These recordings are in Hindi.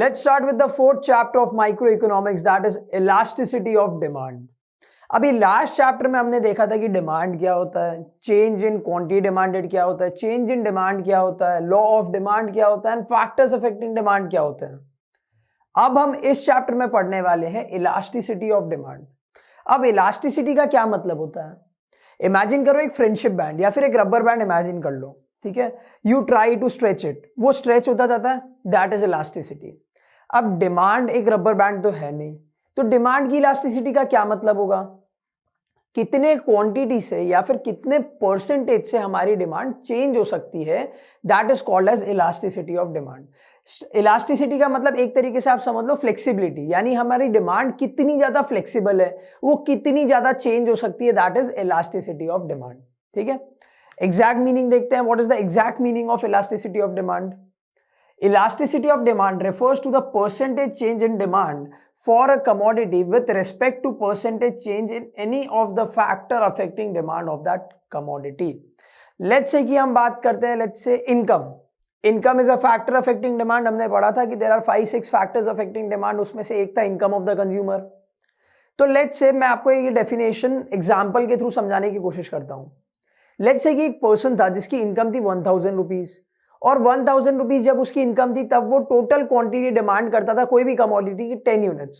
Let's start with the fourth chapter of microeconomics, that is elasticity of demand. अभी लास्ट चैप्टर में हमने देखा था कि डिमांड क्या होता है, चेंज इन क्वांटिटी डिमांडेड क्या होता है, चेंज इन डिमांड क्या होता है, लॉ ऑफ डिमांड क्या होता है एंड फैक्टर्स अफेक्टिंग डिमांड क्या होते हैं. अब हम इस चैप्टर में पढ़ने वाले हैं इलास्टिसिटी ऑफ डिमांड. अब इलास्टिसिटी का क्या मतलब होता है? इमेजिन करो एक फ्रेंडशिप बैंड या फिर एक रबर बैंड इमेजिन कर लो, ठीक है. You try to stretch it, वो स्ट्रेच होता जाता है, दैट इज इलास्टिसिटी. अब डिमांड एक रबर बैंड तो है नहीं, तो डिमांड की इलास्टिसिटी का क्या मतलब होगा? कितने क्वांटिटी से या फिर कितने परसेंटेज से हमारी डिमांड चेंज हो सकती है, that is called as elasticity of demand. Elasticity का मतलब एक तरीके से आप समझ लो फ्लेक्सिबिलिटी, यानी हमारी डिमांड कितनी ज्यादा फ्लेक्सिबल है, वो कितनी ज्यादा चेंज हो सकती है, that is elasticity of demand. ठीक है, एग्जैक्ट मीनिंग देखते हैं. What is the exact meaning of elasticity of demand? Elasticity of demand refers to the percentage change in demand for a commodity with respect to percentage change in any of the factor affecting demand of that commodity. Let's say कि हम बात करते हैं, let's say income. Income is a factor affecting demand. हमने पढ़ा था कि there are 5-6 factors affecting demand, उसमें से एक था income of the consumer. तो let's say मैं आपको ये डेफिनेशन एग्जाम्पल के थ्रू समझाने की कोशिश करता हूँ. Let's say कि एक पर्सन था जिसकी इनकम थी 1000 रुपीज, और 1000 रुपीज जब उसकी इनकम थी तब वो टोटल क्वांटिटी डिमांड करता था कोई भी कमोडिटी की 10 यूनिट्स.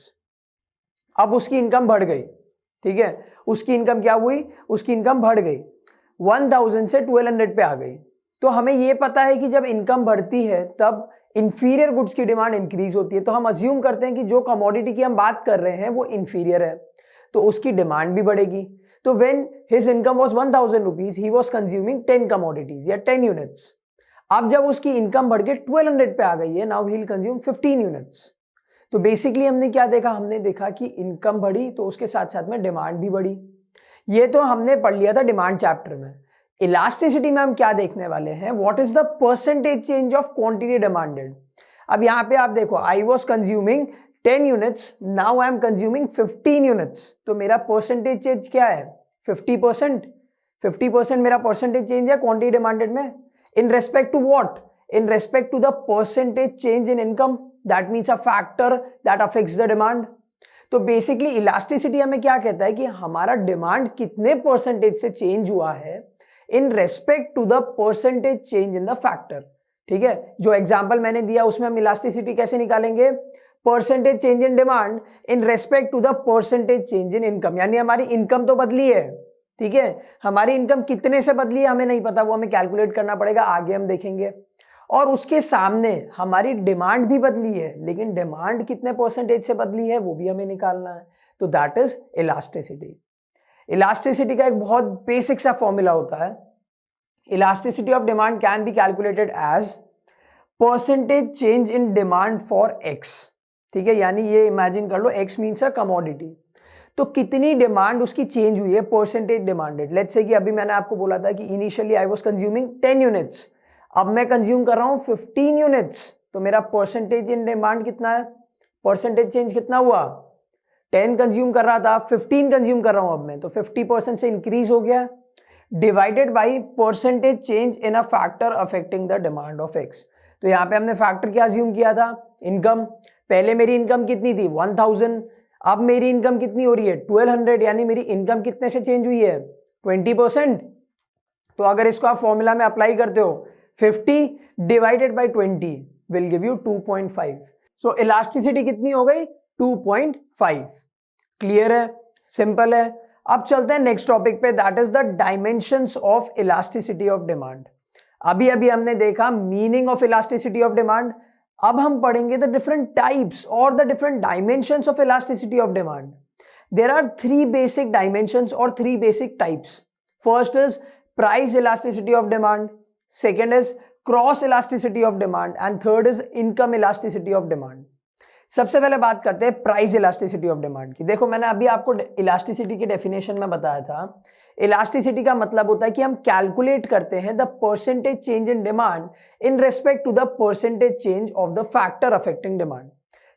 अब उसकी इनकम बढ़ गई, ठीक है, उसकी इनकम क्या हुई, उसकी इनकम बढ़ गई, 1000 से 1200 पे आ गई. तो हमें ये पता है कि जब इनकम बढ़ती है तब इंफीरियर गुड्स की डिमांड इंक्रीज होती है. तो हम अज्यूम करते हैं कि जो कमोडिटी की हम बात कर रहे हैं वो इंफीरियर है, तो उसकी डिमांड भी बढ़ेगी. तो when his income was 1000 rupees, he was consuming 10 commodities या 10 यूनिट्स. अब जब उसकी इनकम बढ़ के 1200 पे आ गई है, now he will consume 15 units. तो बेसिकली हमने क्या देखा, हमने देखा कि इनकम बढ़ी तो उसके साथ साथ में डिमांड भी बढ़ी. ये तो हमने पढ़ लिया था डिमांड चैप्टर में. इलास्टिसिटी में हम क्या देखने वाले हैं, what is the percentage change of quantity demanded. अब यहाँ पे आप देखो, I was consuming 10 units, now I am consuming 15 units. तो मेरा परसेंटेज चेंज क्या है, 50%. 50% मेरा परसेंटेज चेंज है क्वांटिटी डिमांडेड में. In respect to what? In respect to the percentage change in income. That means a factor that affects the demand. तो बेसिकली इलास्टिसिटी हमें क्या कहता है कि हमारा डिमांड कितने परसेंटेज से चेंज हुआ है in respect to the percentage change in the factor. ठीक है, जो एग्जांपल मैंने दिया उसमें हम इलास्टिसिटी कैसे निकालेंगे, percentage change in demand in respect to the percentage change in income. यानी हमारी इनकम तो बदली है, ठीक है, हमारी इनकम कितने से बदली है हमें नहीं पता, वो हमें कैलकुलेट करना पड़ेगा, आगे हम देखेंगे. और उसके सामने हमारी डिमांड भी बदली है, लेकिन डिमांड कितने परसेंटेज से बदली है वो भी हमें निकालना है. तो दैट इज इलास्टिसिटी. इलास्टिसिटी का एक बहुत बेसिक सा फॉर्मूला होता है. Elasticity of demand can be calculated as percentage change in demand for X. ठीक है, यानी ये इमेजिन कर लो, एक्स मीन्स अ कमोडिटी. तो कितनी डिमांड उसकी चेंज हुई है, परसेंटेज डिमांडेड. लेट्स से कि अभी मैंने आपको बोला था कि initially I was consuming 10 units, अब मैं कंज्यूम कर रहा हूं 15 यूनिट्स. तो मेरा परसेंटेज इन डिमांड कितना है, परसेंटेज चेंज कितना हुआ, 10 कंज्यूम कर रहा था, 15 कंज्यूम कर रहा हूं अब मैं, तो 50% से इंक्रीज हो गया, divided by percentage change in a factor affecting the demand of x. तो यहाँ पे हमने फैक्टर क्या अज्यूम किया था, इनकम. पहले मेरी इनकम कितनी थी, 1000, अब मेरी इनकम कितनी हो रही है, 1200, यानी मेरी इनकम कितने से चेंज हुई है, 20%. तो अगर इसको आप फॉर्मूला में अप्लाई करते हो, 50 divided by 20 will give you 2.5. So elasticity कितनी हो गई, 2.5. क्लियर है, सिंपल है. अब चलते हैं नेक्स्ट टॉपिक पे, that is the dimensions of elasticity of demand. अभी अभी हमने देखा meaning of elasticity of demand. अब हम पढ़ेंगे द डिफरेंट टाइप्स और the different dimensions of elasticity of demand. There are 3 basic dimensions और 3 basic types. First is price elasticity of demand, second is cross elasticity of demand and third is income elasticity of demand. सबसे पहले बात करते हैं प्राइस इलास्टिसिटी ऑफ डिमांड की. देखो, मैंने अभी आपको इलास्टिसिटी की डेफिनेशन में बताया था. इलास्टिसिटी का मतलब होता है कि हम कैलकुलेट करते हैं the percentage change in demand in respect to the percentage change of the factor affecting demand.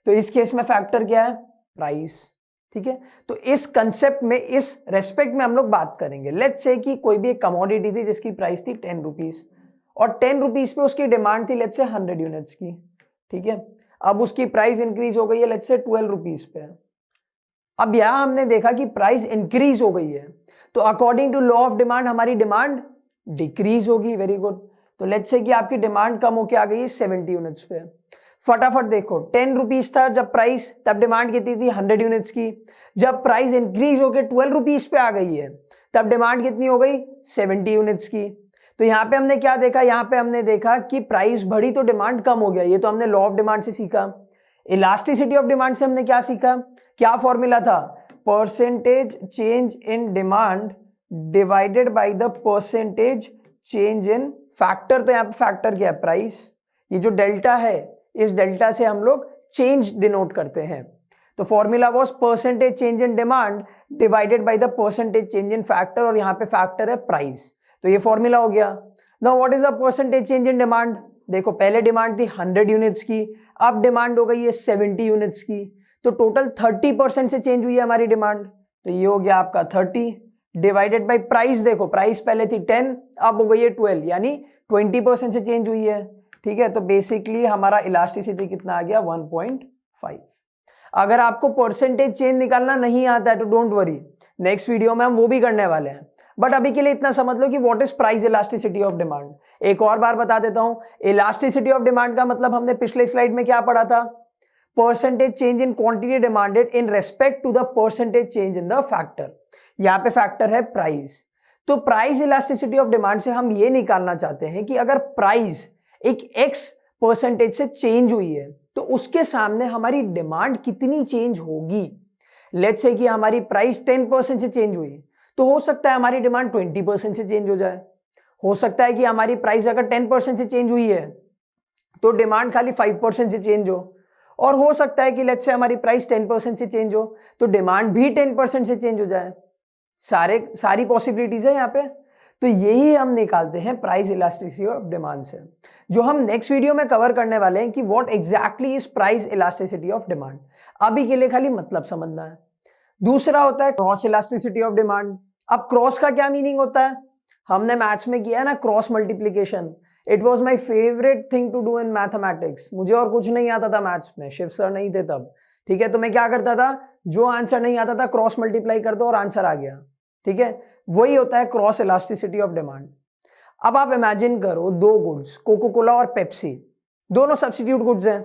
तो इस केस में फैक्टर क्या है, प्राइस. ठीक है, तो इस कंसेप्ट में, इस रेस्पेक्ट में हम लोग बात करेंगे. लेट्स से कि कोई भी एक कमोडिटी थी जिसकी प्राइस थी 10 रुपीज, और 10 रुपीज पे उसकी डिमांड थी लेट्स से 100 यूनिट्स की. ठीक है, अब उसकी प्राइस इंक्रीज हो गई है लेट्स से 12 रुपीज पे। अब यहां हमने देखा कि प्राइस इंक्रीज हो गई है, तो according to law of demand हमारी डिमांड डिक्रीज होगी। Very good. तो लेट्स से कि आपकी डिमांड कम होके आ गई है 70 यूनिट्स पे। फटाफट देखो 10 रुपीज था जब प्राइस, तब डिमांड कितनी थी 100 यूनिट्स की। जब प्राइस इंक्रीज होकर 12 रुपीज पे आ गई है तब डिमांड कितनी हो गई 70 यूनिट्स की। तो यहां पे हमने क्या देखा, यहां पे हमने देखा कि प्राइस बढ़ी तो डिमांड कम हो गया। ये तो हमने लॉ ऑफ डिमांड से सीखा। इलास्टिसिटी ऑफ डिमांड से हमने क्या सीखा, क्या फॉर्मूला था, percentage change in demand divided by the percentage change in factor. तो यहां पे फैक्टर क्या है, प्राइस। ये जो डेल्टा है, इस डेल्टा से हम लोग चेंज डिनोट करते हैं। तो formula was percentage change in demand divided by the percentage change in factor, और यहां पे फैक्टर है प्राइस। तो ये फॉर्मूला हो गया। Now what is the percentage change in demand. देखो पहले डिमांड थी 100 यूनिट्स की, अब डिमांड हो गई है 70 यूनिट्स की। तो टोटल 30% से चेंज हुई है हमारी डिमांड। तो ये हो गया आपका 30 डिवाइडेड बाय प्राइस। देखो प्राइस पहले थी 10, अब हो गई है 12, यानी 20% से चेंज हुई है। ठीक है, तो बेसिकली हमारा इलास्टिसिटी कितना आ गया 1.5। अगर आपको परसेंटेज चेंज निकालना नहीं आता है तो डोंट वरी, नेक्स्ट वीडियो में हम वो भी करने वाले हैं। बट अभी के लिए इतना समझ लो कि what is price elasticity of demand. एक और बार बता देता हूं, इलास्टिसिटी ऑफ डिमांड का मतलब हमने पिछले स्लाइड में क्या पढ़ा था, percentage change in quantity demanded in respect to the percentage change in the factor. यहां पे फैक्टर है प्राइस। तो प्राइस इलास्टिसिटी ऑफ डिमांड से हम ये निकालना चाहते हैं कि अगर प्राइस एक x परसेंटेज से चेंज हुई है तो उसके सामने हमारी डिमांड कितनी चेंज होगी। लेट्स से कि हमारी प्राइस 10% से चेंज हुई, तो हो सकता है हमारी डिमांड 20% से चेंज हो जाए। हो सकता है कि हमारी प्राइस अगर 10% से चेंज हुई है तो डिमांड खाली 5% से चेंज हो, और हो सकता है कि लेट्स से हमारी प्राइस 10% से चेंज हो तो डिमांड भी 10% से चेंज हो जाए। सारी पॉसिबिलिटीज है यहाँ पे। तो यही हम निकालते हैं प्राइस इलास्टिसिटी ऑफ डिमांड से, जो हम नेक्स्ट वीडियो में कवर करने वाले हैं कि what exactly is price elasticity of demand. अभी के लिए खाली मतलब समझना है। दूसरा होता है क्रॉस इलास्टिसिटी ऑफ डिमांड। अब क्रॉस का क्या मीनिंग होता है, हमने मैथ्स में किया है ना cross multiplication. It was my favourite thing to do in mathematics. मुझे और कुछ नहीं आता था मैथ्स में, शिव सर नहीं थे तब। ठीक है, तो मैं क्या करता था, जो आंसर नहीं आता था क्रॉस मल्टीप्लाई कर दो और आंसर आ गया। ठीक है, वही होता है क्रॉस इलास्टिसिटी ऑफ डिमांड। अब आप इमेजिन करो दो गुड्स, कोको कोला और पेप्सी, दोनों सब्स्टिट्यूट गुड्स हैं।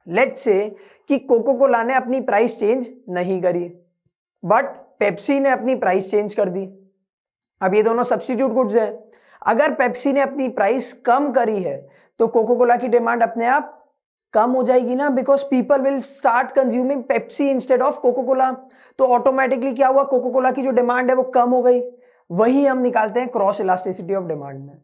लेट्स से कि कोको कोला ने अपनी प्राइस चेंज नहीं करी बट पेप्सी ने अपनी प्राइस चेंज कर दी। अब ये दोनों सब्स्टिट्यूट गुड्स हैं। अगर पेप्सी ने अपनी प्राइस कम करी है तो कोको कोला की डिमांड अपने आप कम हो जाएगी ना, because people will start consuming Pepsi instead of Coca Cola. तो ऑटोमेटिकली क्या हुआ, कोको कोला की जो डिमांड है वो कम हो गई। वही हम निकालते हैं क्रॉस इलास्टिसिटी ऑफ डिमांड में।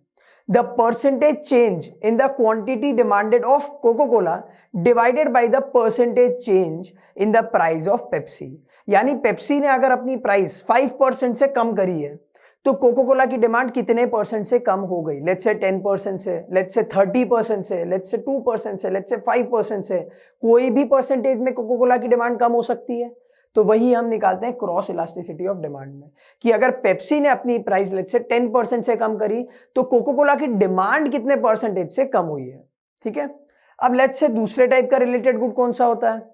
The percentage change in the quantity demanded of Coca Cola divided by the percentage change in the price of Pepsi. यानी पेप्सी ने अगर अपनी प्राइस 5% से कम करी है तो कोको कोला की डिमांड कितने परसेंट से कम हो गई, लेट्स से 10% से, लेट्स से 30% से, लेट्स से 2% से, लेट्स से 5% से। कोई भी परसेंटेज में कोको कोला की डिमांड कम हो सकती है। तो वही हम निकालते हैं क्रॉस इलास्टिसिटी ऑफ डिमांड में, कि अगर पेप्सी ने अपनी प्राइस लेट्स से 10% से कम करी तो कोको कोला की डिमांड कितने परसेंटेज से कम हुई है। ठीक है, अब लेट्स से दूसरे टाइप का रिलेटेड गुड कौन सा होता है,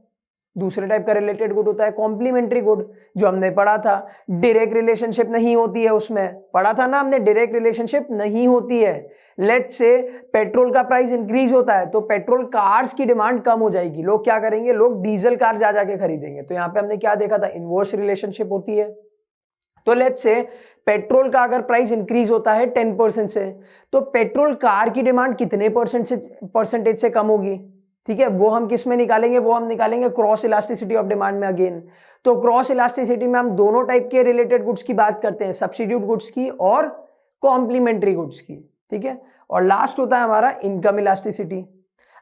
दूसरे टाइप का रिलेटेड गुड होता है कॉम्प्लीमेंट्री गुड, जो हमने पढ़ा था। डायरेक्ट रिलेशनशिप नहीं होती है, उसमें पढ़ा था ना हमने, डायरेक्ट रिलेशनशिप नहीं होती है। लेट्स से पेट्रोल का प्राइस इंक्रीज होता है तो पेट्रोल कार्स की डिमांड कम हो जाएगी। लोग क्या करेंगे, लोग डीजल कार जा जाके खरीदेंगे। तो यहाँ पे हमने क्या देखा था, इनवर्स रिलेशनशिप होती है। तो लेट्स से पेट्रोल का अगर प्राइस इंक्रीज होता है 10% से तो पेट्रोल कार की डिमांड कितने परसेंटेज से कम होगी। ठीक है, वो हम किस में निकालेंगे, वो हम निकालेंगे क्रॉस इलास्टिसिटी ऑफ डिमांड में अगेन। तो क्रॉस इलास्टिसिटी में हम दोनों टाइप के रिलेटेड गुड्स की बात करते हैं, सब्स्टिट्यूट गुड्स की और कॉम्प्लीमेंट्री गुड्स की। ठीक है, और लास्ट होता है हमारा इनकम इलास्टिसिटी।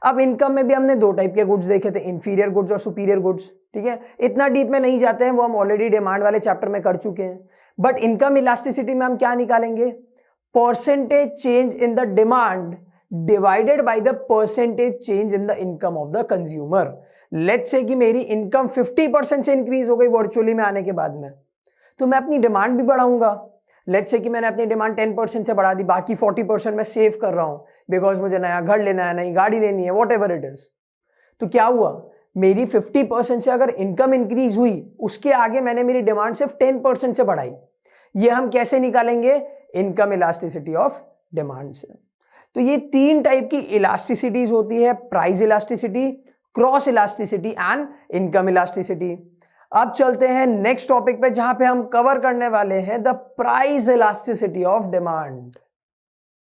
अब इनकम में भी हमने दो टाइप के गुड्स देखे थे, इंफीरियर गुड्स और सुपीरियर गुड्स। ठीक है, इतना डीप में नहीं जाते हैं, वो हम ऑलरेडी डिमांड वाले चैप्टर में कर चुके हैं। बट इनकम इलास्टिसिटी में हम क्या निकालेंगे, percentage change in the demand divided by the percentage change in the income of the consumer. Let's say कि मेरी इनकम 50% से इंक्रीज हो गई वर्चुअली में आने के बाद में, तो मैं अपनी डिमांड भी बढ़ाऊंगा। लेट्स से कि मैंने अपनी डिमांड 10% से बढ़ा दी, बाकी 40% मैं सेव कर रहा हूं बिकॉज मुझे नया घर लेना है, नई गाड़ी लेनी है, वॉट एवर इट इज। तो क्या हुआ, मेरी 50% से अगर इनकम इंक्रीज हुई, उसके आगे मैंने मेरी डिमांड सिर्फ 10% से बढ़ाई। ये हम कैसे निकालेंगे, इनकम इलास्टिसिटी ऑफ डिमांड से। तो ये 3 टाइप की इलास्टिसिटीज होती है, price elasticity, cross elasticity and income elasticity. अब चलते हैं नेक्स्ट टॉपिक पे, जहां पे हम कवर करने वाले हैं the price elasticity of demand.